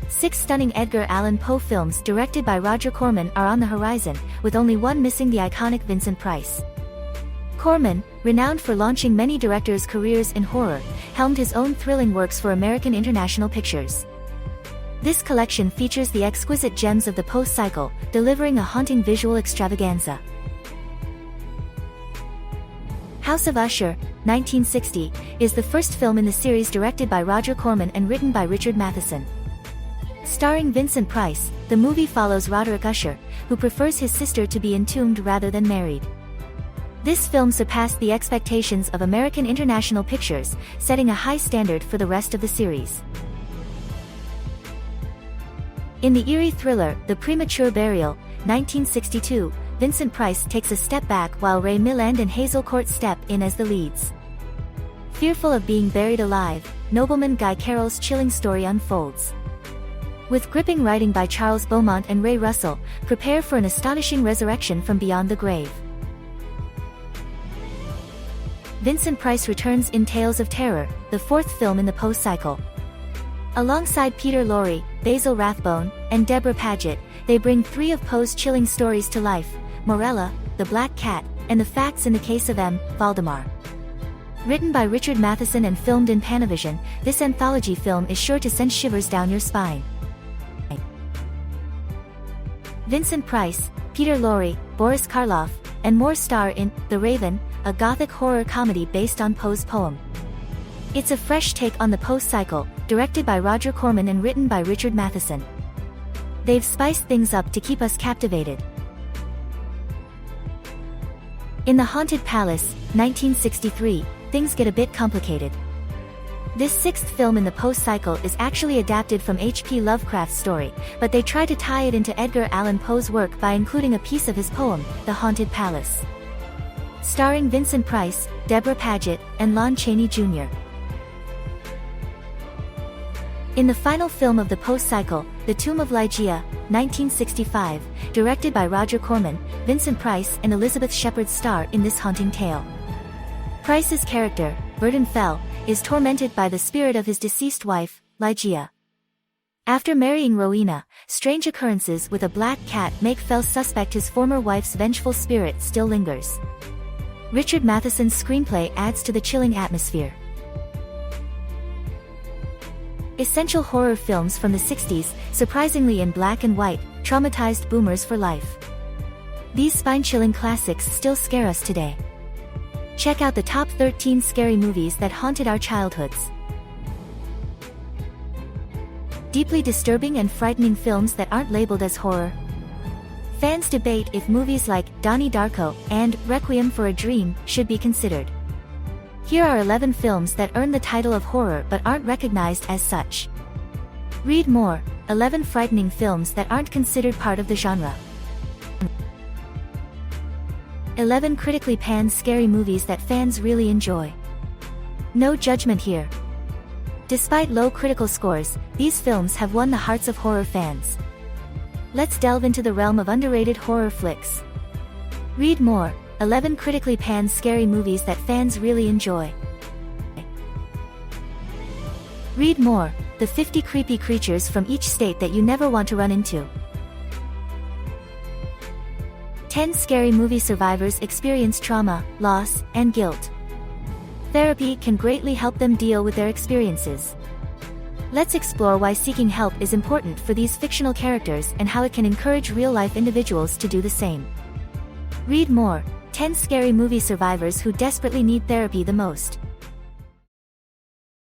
6 stunning Edgar Allan Poe films directed by Roger Corman are on the horizon, with only one missing: the iconic Vincent Price. Corman, renowned for launching many directors' careers in horror, helmed his own thrilling works for American International Pictures. This collection features the exquisite gems of the Poe cycle, delivering a haunting visual extravaganza. House of Usher, 1960, is the first film in the series directed by Roger Corman and written by Richard Matheson. Starring Vincent Price, the movie follows Roderick Usher, who prefers his sister to be entombed rather than married. This film surpassed the expectations of American International Pictures, setting a high standard for the rest of the series. In the eerie thriller, The Premature Burial, 1962, Vincent Price takes a step back while Ray Milland and Hazel Court step in as the leads. Fearful of being buried alive, nobleman Guy Carroll's chilling story unfolds. With gripping writing by Charles Beaumont and Ray Russell, prepare for an astonishing resurrection from beyond the grave. Vincent Price returns in Tales of Terror, the fourth film in the Poe cycle. Alongside Peter Lorre, Basil Rathbone, and Deborah Paget, they bring 3 of Poe's chilling stories to life: Morella, the Black Cat, and The Facts in the Case of M. Valdemar. Written by Richard Matheson and filmed in Panavision, this anthology film is sure to send shivers down your spine. Vincent Price, Peter Lorre, Boris Karloff, and more star in The Raven, a gothic horror comedy based on Poe's poem. It's a fresh take on the Poe cycle, directed by Roger Corman and written by Richard Matheson. They've spiced things up to keep us captivated. In The Haunted Palace, 1963, things get a bit complicated. This 6th film in the Poe cycle is actually adapted from H.P. Lovecraft's story, but they try to tie it into Edgar Allan Poe's work by including a piece of his poem, The Haunted Palace. Starring Vincent Price, Deborah Paget, and Lon Chaney Jr. In the final film of the Poe cycle, The Tomb of Ligeia, 1965, directed by Roger Corman, Vincent Price and Elizabeth Shepard star in this haunting tale. Price's character, Burden Fell, is tormented by the spirit of his deceased wife, Ligeia. After marrying Rowena, strange occurrences with a black cat make Fell suspect his former wife's vengeful spirit still lingers. Richard Matheson's screenplay adds to the chilling atmosphere. Essential horror films from the 60s, surprisingly in black and white, traumatized boomers for life. These spine-chilling classics still scare us today. Check out the top 13 scary movies that haunted our childhoods. Deeply disturbing and frightening films that aren't labeled as horror. Fans debate if movies like Donnie Darko and Requiem for a Dream should be considered. Here are 11 films that earn the title of horror but aren't recognized as such. Read more: 11 frightening films that aren't considered part of the genre. 11 critically panned scary movies that fans really enjoy. No judgment here. Despite low critical scores, these films have won the hearts of horror fans. Let's delve into the realm of underrated horror flicks. Read more: 11 critically panned scary movies that fans really enjoy. Read more: the 50 creepy creatures from each state that you never want to run into. 10 scary movie survivors experience trauma, loss, and guilt. Therapy can greatly help them deal with their experiences. Let's explore why seeking help is important for these fictional characters and how it can encourage real-life individuals to do the same. Read more: 10 scary movie survivors who desperately need therapy the most.